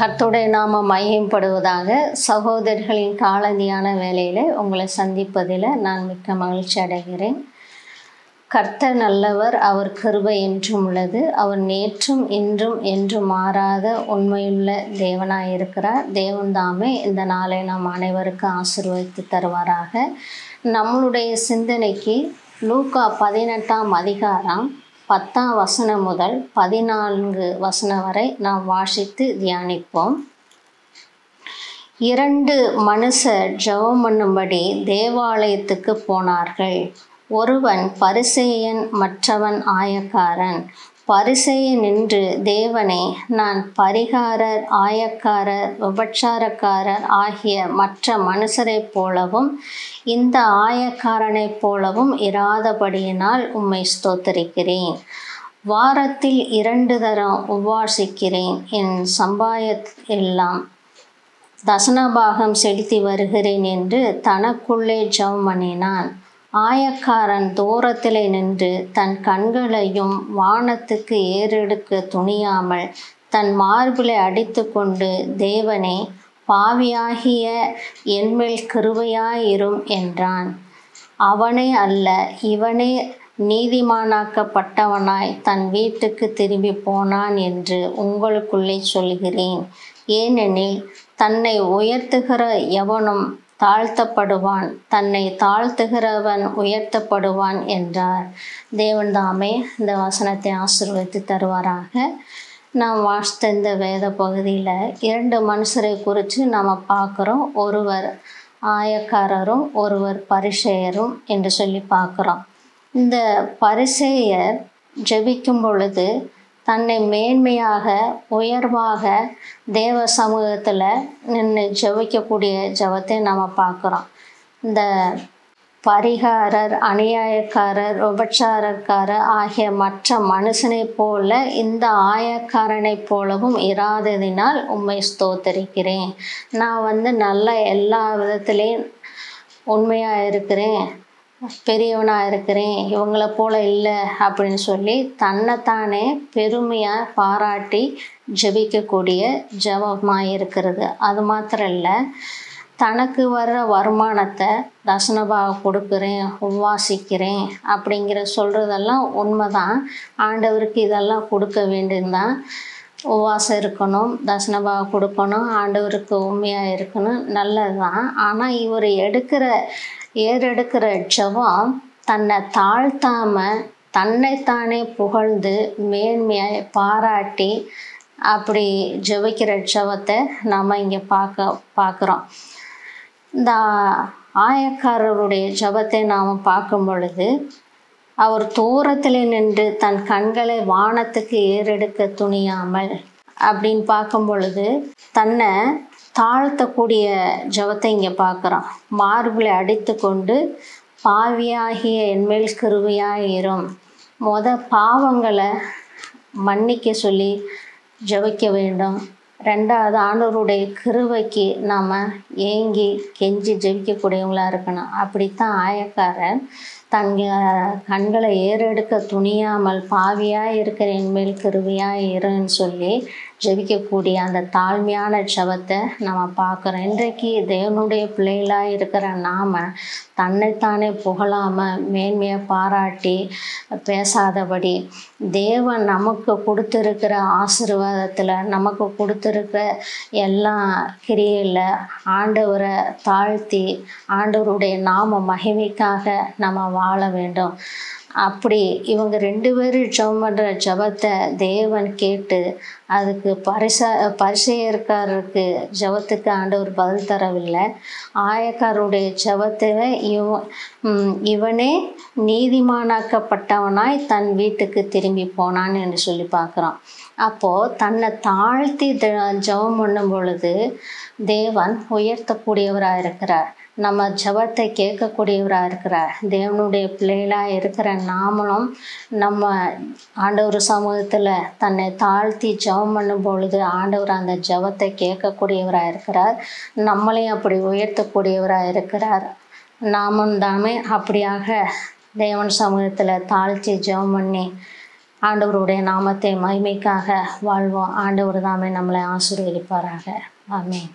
கர்த்தருடைய நாமம் மகிமைப்படுவதாக. சகோதரர்களின் காலந்தியான வேளையில் உங்களை சந்திப்பதில் நான் மிக்க மகிழ்ச்சி அடைகிறேன். கர்த்தர் நல்லவர், அவர் கிருபை என்றும் உள்ளது. அவர் நேற்றும் இன்றும் என்றும் மாறாத உண்மையுள்ள தேவனாயிருக்கிறார். தேவன் தாமே இந்த நாளை நாம் அனைவருக்கும் ஆசீர்வதித்து தருவாராக. நம்மளுடைய சிந்தனைக்கு லூக்கா 18ஆம் அதிகாரம் 10ஆம் வசனம் முதல் 14 வசனம் வரை நாம் வாசித்து தியானிப்போம். 2 மனுஷர் ஜெபம் பண்ணும்படி தேவாலயத்துக்கு போனார்கள். ஒருவன் பரிசேயன், மற்றவன் ஆயக்காரன். பரிசேயன் நின்று, தேவனே, நான் பரிகாரர், ஆயக்காரர், விபச்சாரக்காரர் ஆகிய மற்ற மனுஷரைப் போலவும் இந்த ஆயக்காரனைப் போலவும் இராதபடியினால் உம்மை ஸ்தோத்திரிக்கிறேன். வாரத்தில் 2 தரம் உபவாசிக்கிறேன். என் சம்பாயெல்லாம் தசனபாகம் செலுத்தி வருகிறேன் என்று தனக்குள்ளே ஜெபம் பண்ணினான். ஆயக்காரன் தூரத்திலே நின்று தன் கண்களையும் வானத்துக்கு ஏறெடுக்க துணியாமல் தன் மார்பிலை அடித்து கொண்டு, தேவனே, பாவியாகிய என்மேல் கிருபையாயிரும் என்றான். அவனே அல்ல, இவனே நீதிமானாக்கப்பட்டவனாய் தன் வீட்டுக்கு திரும்பி போனான் என்று உங்களுக்குள்ளே சொல்கிறேன். ஏனெனில் தன்னை உயர்த்துகிற எவனும் தாழ்த்தப்படுவான், தன்னை தாழ்த்துகிறவன் உயர்த்தப்படுவான் என்றார். தேவன் தாமே இந்த வசனத்தை ஆசீர்வதித்து தருவாராக. நாம் வாசித்த இந்த வேத பகுதியில் 2 மனுஷரை குறித்து நாம் பார்க்குறோம். ஒருவர் ஆயக்காரரும் ஒருவர் பரிசேயரும் என்று சொல்லி பார்க்குறோம். இந்த பரிசேயர் ஜெபிக்கும் பொழுது தன்னை மேன்மையாக உயர்வாக தேவ சமூகத்தில் நின்று ஜெபிக்கக்கூடிய ஜெபத்தை நாம் பார்க்குறோம். இந்த பரிகாரர், அநியாயக்காரர், விபச்சாரக்காரர் ஆகிய மற்ற மனுஷனைப் போல இந்த ஆயக்காரனைப் போலவும் இராததினால் உம்மை ஸ்தோத்தரிக்கிறேன். நான் நல்ல எல்லா விதத்துலேயும் உண்மையாக இருக்கிறேன், பெரியவனாக இருக்கிறேன், இவங்களை போல் இல்லை அப்படின்னு சொல்லி தன்னைத்தானே பெருமையாக பாராட்டி ஜெபிக்கக்கூடிய ஜெபமாக இருக்கிறது. அது மாத்திரம் இல்லை, தனக்கு வர்ற வருமானத்தை தசனபாக கொடுக்குறேன், உபவாசிக்கிறேன் அப்படிங்கிற சொல்கிறதெல்லாம் உண்மைதான். ஆண்டவருக்கு இதெல்லாம் கொடுக்க வேண்டியதுதான். உபவாசம் இருக்கணும், தசனபாக கொடுக்கணும், ஆண்டவருக்கு உண்மையாக இருக்கணும், நல்லது தான். ஆனால் இவர் ஏறெடுக்கிற ஜெபம் தன்னை தாழ்த்தாமல் தன்னைத்தானே புகழ்ந்து மேன்மையை பாராட்டி அப்படி ஜெபிக்கிற ஜெபத்தை நாம் இங்கே பார்க்குறோம். இந்த ஆயக்காரருடைய ஜெபத்தை நாம் பார்க்கும் பொழுது, அவர் தூரத்தில் நின்று தன் கண்களை வானத்துக்கு ஏறெடுக்க துணியாமல் அப்படின்னு பார்க்கும் பொழுது தன்னை தாழ்த்தக்கூடிய ஜெபத்தை இங்கே பார்க்குறோம். மார்பிலை அடித்து கொண்டு, பாவியாகிய என்மேல் கிருபையாயிரும். பாவங்களை மன்னிக்க சொல்லி ஜெபிக்க வேண்டும். 2வது, ஆண்டவருடைய கிருபைக்கு நாம் ஏங்கி கெஞ்சி ஜெபிக்கக்கூடியவங்களாக இருக்கணும். அப்படித்தான் ஆயக்காரன் தன் கண்களை ஏறெடுக்க துணியாமல் பாவியாக இருக்கிற என்மேல் கிருபையாக இருன்னு சொல்லி ஜெபிக்கக்கூடிய அந்த தாழ்மையான ஜெபத்தை நம்ம பார்க்குறோம். இன்றைக்கு தேவனுடைய பிள்ளைகளாக இருக்கிற நாம் தன்னைத்தானே புகழாமல் மேன்மையை பாராட்டி பேசாதபடி, தேவன் நமக்கு கொடுத்துருக்கிற ஆசீர்வாதத்தில், நமக்கு கொடுத்துருக்கிற எல்லா கிரியையில் ஆண்டவரை தாழ்த்தி ஆண்டவருடைய நாம மகிமைக்காக நம்ம வாழ வேண்டும். அப்படி இவங்க 2 பேரும் ஜெபம் பண்ணுற ஜெபத்தை தேவன் கேட்டு அதுக்கு பரிசேயர்காரருக்கு ஜெபத்துக்கு ஆண்டவர் பதில் தரவில்லை. ஆயக்காரருடைய ஜெபத்தை இவனே நீதிமானாக்கப்பட்டவனாய் தன் வீட்டுக்கு திரும்பி போனான் என்று சொல்லி பார்க்குறோம். அப்போது தன்னை தாழ்த்தி ஜெபம் பண்ணும் பொழுது தேவன் உயர்த்தக்கூடியவராக இருக்கிறார். நம்ம ஜெபத்தை கேட்கக்கூடியவராக இருக்கிறார். தேவனுடைய பிள்ளைகளாக இருக்கிற நாமளும் நம்ம ஆண்டவர் சமூகத்தில் தன்னை தாழ்த்தி ஜெபம் பண்ணும் பொழுது ஆண்டவர் அந்த ஜெபத்தை கேட்கக்கூடியவராக இருக்கிறார். நம்மளையும் அப்படி உயர்த்தக்கூடியவராக இருக்கிறார். நாமும் தாமே அப்படியாக தேவன் சமூகத்தில் தாழ்த்தி ஜெபம் பண்ணி ஆண்டவருடைய நாமத்தை மகிமைக்காக வாழ்வோம். ஆண்டவர் தாமே நம்மளை ஆசீர்வதிப்பாராக. ஆமென்.